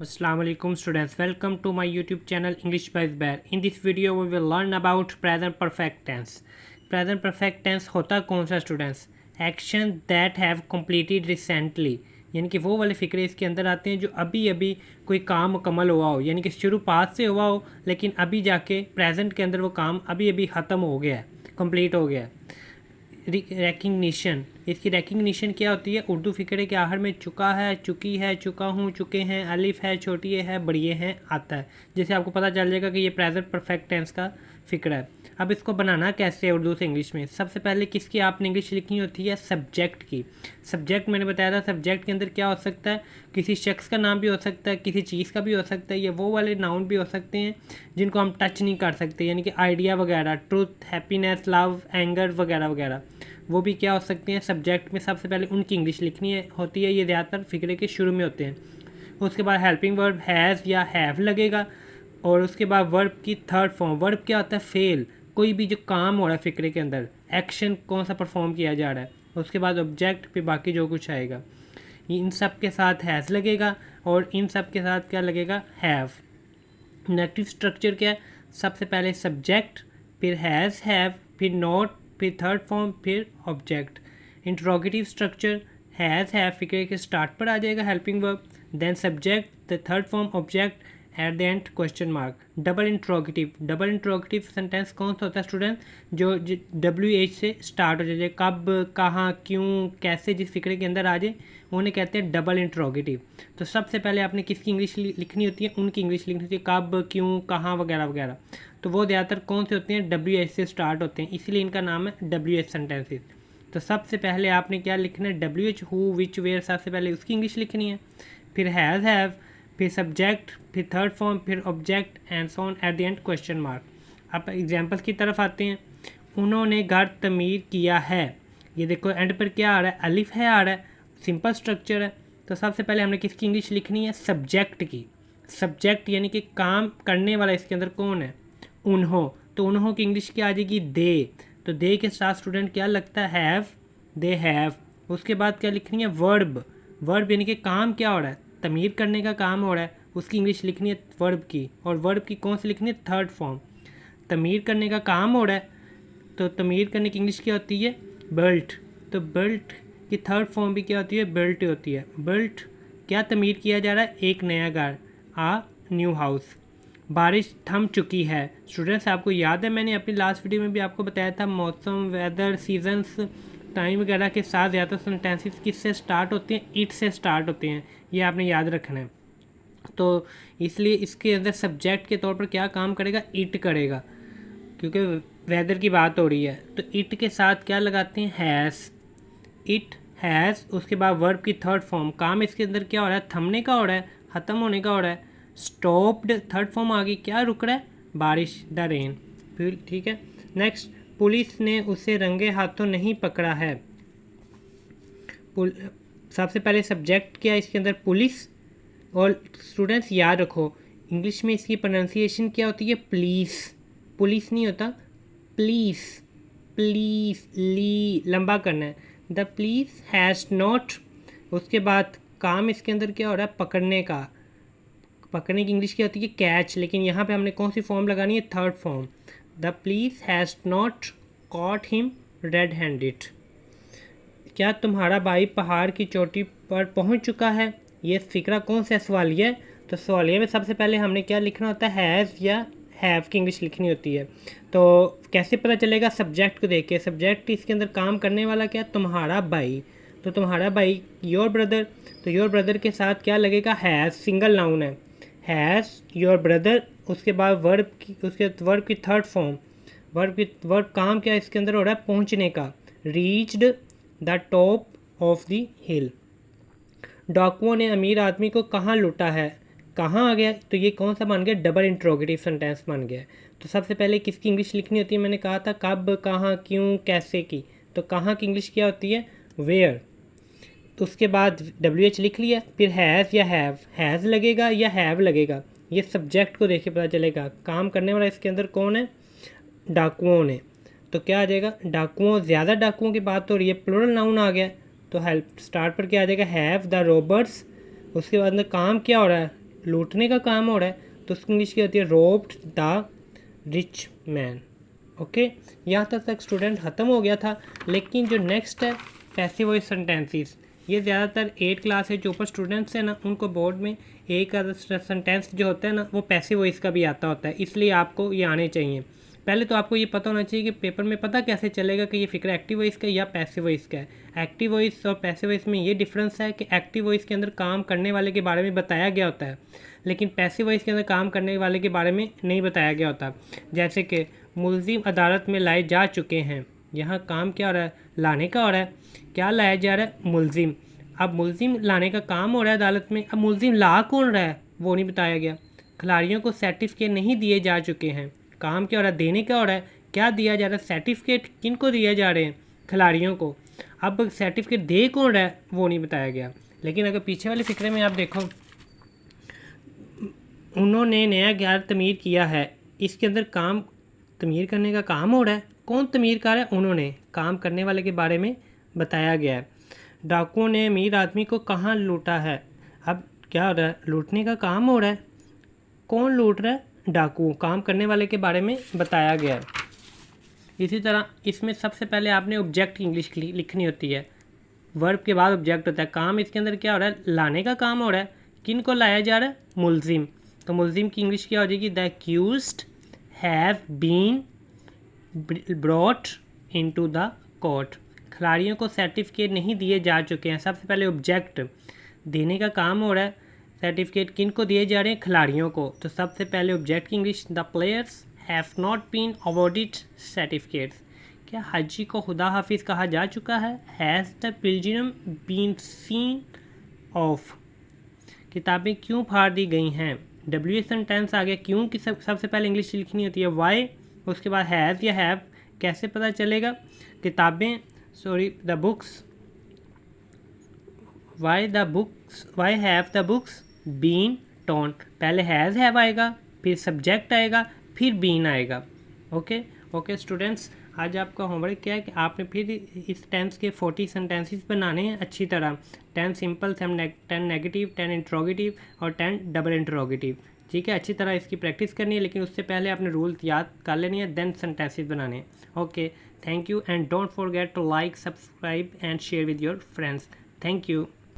Assalamu alaikum students, welcome to my YouTube channel English by Zubair. In this video we will learn about present perfect tense. Present perfect tense होता कौन सा students? Action that have completed recently, यानी कि वो वाले फ़िक्रे इसके अंदर आते हैं जो अभी अभी कोई काम मुकम्मल हुआ हो, यानी कि शुरू पास से हुआ हो लेकिन अभी जाके प्रेजेंट के अंदर वो काम अभी अभी ख़त्म हो गया है, कंप्लीट हो गया है। रिकग्निशन, इसकी रिकग्निशन क्या होती है? उर्दू फ़िक्रे के आखिर में चुका है, चुकी है, चुका हूँ, चुके हैं, अलिफ है, छोटी है, बड़िए हैं आता है, जिससे आपको पता चल जाएगा कि ये प्रेजेंट परफेक्ट टेंस का फ़िक्रा है। अब इसको बनाना कैसे है उर्दू से इंग्लिश में? सबसे पहले किसकी आपने इंग्लिश लिखनी होती है? सब्जेक्ट की। सब्जेक्ट मैंने बताया था, सब्जेक्ट के अंदर क्या हो सकता है? किसी शख्स का नाम भी हो सकता है, किसी चीज़ का भी हो सकता है, या वो वाले नाउन भी हो सकते हैं जिनको हम टच नहीं कर सकते, यानी कि आइडिया वगैरह, ट्रुथ, हैप्पीनेस, लव, एंगर वगैरह वगैरह, वो भी क्या हो सकते हैं? सब्जेक्ट में सबसे पहले उनकी इंग्लिश लिखनी होती है। ये ज़्यादातर फ़िक्रे के शुरू में होते हैं। उसके बाद हेल्पिंग वर्ब हैज़ या हैव लगेगा, और उसके बाद वर्ब की थर्ड फॉर्म। वर्ब क्या होता है? फेल, कोई भी जो काम हो रहा है फ़िक्रे के अंदर, एक्शन कौन सा परफॉर्म किया जा रहा है। उसके बाद ऑब्जेक्ट पे बाकी जो कुछ आएगा, इन सब के साथ हैज़ लगेगा, और इन सब के साथ क्या लगेगा? हैव। नेगेटिव स्ट्रक्चर क्या है? सबसे पहले सब्जेक्ट, फिर हैज़, हैव, फिर नॉट, फिर थर्ड फॉर्म, फिर object. Interrogative structure has, have फ़िक्रे के स्टार्ट पर आ जाएगा helping verb, then subject, the third form object, at the end question mark. Double interrogative sentence कौन सा होता है स्टूडेंट? जो WH से स्टार्ट हो जाए, कब, कहाँ, क्यों, कैसे, जिस फिक्रे के अंदर आ जाए उन्हें कहते हैं डबल इंट्रोगेटिव। तो सबसे पहले आपने किसकी इंग्लिश लिखनी होती है? उनकी इंग्लिश लिखनी होती है, कब, क्यों, कहाँ वगैरह वगैरह। तो वो ज़्यादातर कौन से होते हैं? WH से स्टार्ट होते हैं, इसलिए इनका नाम है WH सेंटेंसेस। तो सबसे पहले आपने क्या लिखना है? WH, हु, विच, वेयर, सबसे पहले उसकी इंग्लिश लिखनी है, फिर हैज़, हैव, फिर सब्जेक्ट, फिर थर्ड फॉर्म, फिर object, and so on eight the end question mark. अब एग्जाम्पल्स की तरफ आते हैं। उन्होंने घर तमीर किया है, ये देखो एंड पर क्या आ रहा है? अलिफ है आ रहा है, सिंपल स्ट्रक्चर है। तो सबसे पहले हमने किसकी इंग्लिश लिखनी है? सब्जेक्ट की। सब्जेक्ट यानी कि काम करने वाला इसके अंदर कौन है? उन्हों। तो उन्हों की इंग्लिश क्या आ जाएगी? दे। तो दे के साथ स्टूडेंट क्या लगता है? Have, they have. उसके बाद क्या लिखनी है? वर्ब। वर्ब यानी कि काम क्या हो रहा है? तमीर करने का काम हो रहा है, उसकी इंग्लिश लिखनी है वर्ब की। और वर्ब की कौन सी लिखनी है? Third form. तमीर करने का काम हो रहा है, तो तमीर करने की इंग्लिश क्या होती है? बिल्ट। तो बिल्ट की थर्ड फॉर्म भी क्या होती है? बिल्ट होती है। बिल्ट क्या तमीर किया जा रहा है? एक नया घर, आ न्यू हाउस। बारिश थम चुकी है। स्टूडेंट्स आपको याद है मैंने अपनी लास्ट वीडियो में भी आपको बताया था, मौसम, वेदर, सीजन्स, टाइम वगैरह के साथ ज़्यादा सेंटेंसेस किससे स्टार्ट होते हैं? इट से स्टार्ट होते हैं, ये आपने याद रखना है। तो इसलिए इसके अंदर सब्जेक्ट के तौर पर क्या काम करेगा? इट करेगा, क्योंकि वेदर की बात हो रही है। तो इट के साथ क्या लगाते हैं? हैज़। It has. उसके बाद वर्ब की थर्ड फॉर्म, काम इसके अंदर क्या हो रहा है? थमने का हो रहा है, ख़त्म होने का हो रहा है। स्टॉप्ड थर्ड फॉर्म आ गई, क्या रुक रहा है? बारिश, द रेन। फिर ठीक है, नेक्स्ट। पुलिस ने उसे रंगे हाथों नहीं पकड़ा है। सबसे पहले सब्जेक्ट क्या है इसके अंदर? पुलिस। और स्टूडेंट्स याद रखो, इंग्लिश में इसकी प्रोनाउंसिएशन क्या होती है? प्लीज़। पुलिस नहीं होता, प्लीज़। प्लीज़, ली लंबा करना है। The police has not. उसके बाद काम इसके अंदर क्या हो रहा है? पकड़ने का। पकड़ने की इंग्लिश क्या होती है? कैच। लेकिन यहाँ पे हमने कौन सी फॉर्म लगानी है? Third form. The police has not caught him red handed. क्या तुम्हारा भाई पहाड़ की चोटी पर पहुँच चुका है? ये फ़िक्रा कौन सा सवालिया है? तो सवालिया में सबसे पहले हमने क्या लिखना होता है? हैज़ या हैव की इंग्लिश लिखनी होती है। तो कैसे पता चलेगा? सब्जेक्ट को देख के। सब्जेक्ट इसके अंदर काम करने वाला क्या? तुम्हारा भाई। तो तुम्हारा भाई, योर ब्रदर। तो योर ब्रदर के साथ क्या लगेगा? हैज़, सिंगल नाउन है, हैज़ योर ब्रदर। उसके बाद वर्ब की, उसके वर्ब की थर्ड फॉर्म। वर्ब काम क्या इसके अंदर हो रहा है? पहुँचने का। Reached the top of the हिल। डाकुओं ने अमीर आदमी को कहाँ लूटा है? कहाँ आ गया? तो ये कौन सा बन गया? डबल इंट्रोगेटिव सेंटेंस बन गया। तो सबसे पहले किसकी इंग्लिश लिखनी होती है? मैंने कहा था कब, कहाँ, क्यों, कैसे की। तो कहाँ की इंग्लिश क्या होती है? वेयर। तो उसके बाद WH लिख लिया, फिर हैज़ या हैव। हैज़ लगेगा या हैव लगेगा, ये सब्जेक्ट को देख के पता चलेगा। काम करने वाला इसके अंदर कौन है? डाकुओं ने। तो क्या आ जाएगा? डाकुओं, ज़्यादा डाकुओं की बात हो रही है, प्लूरल नाउन आ गया। तो हेल्प स्टार्ट पर क्या आ जाएगा? Have the robbers. उसके बाद में काम क्या हो रहा है? लूटने का काम हो रहा है तो उसकी इंग्लिश क्या होती है, robed the rich man. Okay, यहाँ तक स्टूडेंट ख़त्म हो गया था। लेकिन जो नेक्स्ट है पैसिव वॉइस सेंटेंसेस, ये ज़्यादातर 8 क्लास है जो ऊपर स्टूडेंट्स हैं ना, उनको बोर्ड में एक सेंटेंस जो होता है ना वो पैसिव वॉइस का भी आता होता है, इसलिए आपको ये आने चाहिए। पहले तो आपको ये पता होना चाहिए कि पेपर में पता कैसे चलेगा कि ये फिक्र एक्टिव वॉइस का या पैसिव वॉइस का है। एक्टिव वॉइस और पैसिव वॉइस में ये डिफरेंस है कि एक्टिव वॉइस के अंदर काम करने वाले के बारे में बताया गया होता है, लेकिन पैसिव वॉइस के अंदर काम करने वाले के बारे में नहीं बताया गया होता। जैसे कि मुलजिम अदालत में लाए जा चुके हैं, यहाँ काम क्या हो रहा है, लाने का हो रहा है। क्या लाया जा रहा है, मुलजिम। अब मुलजिम लाने का काम हो रहा है अदालत में, अब मुलजिम ला कौन रहा है वो नहीं बताया गया। खिलाड़ियों को सर्टिफिकेट नहीं दिए जा चुके हैं, काम क्या हो रहा है, देने का हो रहा है। क्या दिया जा रहा है, सर्टिफिकेट किन को दिए जा रहे हैं, खिलाड़ियों को। अब सर्टिफिकेट दे कौन रहा है वो नहीं बताया गया। लेकिन अगर पीछे वाले फिक्रे में आप देखो, उन्होंने नया घर तमीर किया है, इसके अंदर काम तमीर करने का काम हो रहा है। कौन तमीर कर रहा है, उन्होंने, काम करने वाले के बारे में बताया गया है। डाकुओं ने अमीर आदमी को कहाँ लूटा है, अब क्या हो रहा है, लूटने का काम हो रहा है। कौन लूट रहा है, डाकू, काम करने वाले के बारे में बताया गया है। इसी तरह इसमें सबसे पहले आपने ऑब्जेक्ट की इंग्लिश लिखनी होती है, वर्ब के बाद ऑब्जेक्ट होता है। काम इसके अंदर क्या हो रहा है, लाने का काम हो रहा है। किन को लाया जा रहा है, मुलजिम। तो मुलजिम की इंग्लिश क्या हो जाएगी, the accused have been brought into the court. खिलाड़ियों को सर्टिफिकेट नहीं दिए जा चुके हैं, सबसे पहले ऑब्जेक्ट, देने का काम हो रहा है। सर्टिफिकेट किन को दिए जा रहे हैं, खिलाड़ियों को। तो सबसे पहले ऑब्जेक्ट की English, the players have not been awarded certificates. क्या हाजी को खुदा हाफिज़ कहा जा चुका है, has the pilgrim been seen off. किताबें क्यों फाड़ दी गई हैं, डब्ल्यू सेंटेंस आ गया। क्यों की सबसे पहले इंग्लिश लिखनी होती है, वाई, उसके बाद हैज़ या हैव। कैसे पता चलेगा, किताबें, the books, why have the books been torn. पहले हैज़ हैव आएगा, फिर सब्जेक्ट आएगा, फिर बीन आएगा। ओके स्टूडेंट्स, आज आपका होमवर्क क्या है कि आपने फिर इस टेंस के 40 सेंटेंसेस बनाने हैं अच्छी तरह। 10 सिंपल, 10 नेगेटिव, 10 इंट्रोगेटिव और 10 डबल इंट्रोगेटिव। ठीक है, अच्छी तरह इसकी प्रैक्टिस करनी है, लेकिन उससे पहले आपने रूल याद कर लेनी है, देन सेंटेंसेस बनाने हैं। Okay, thank you and don't forget to like, subscribe and share with your friends. Thank you.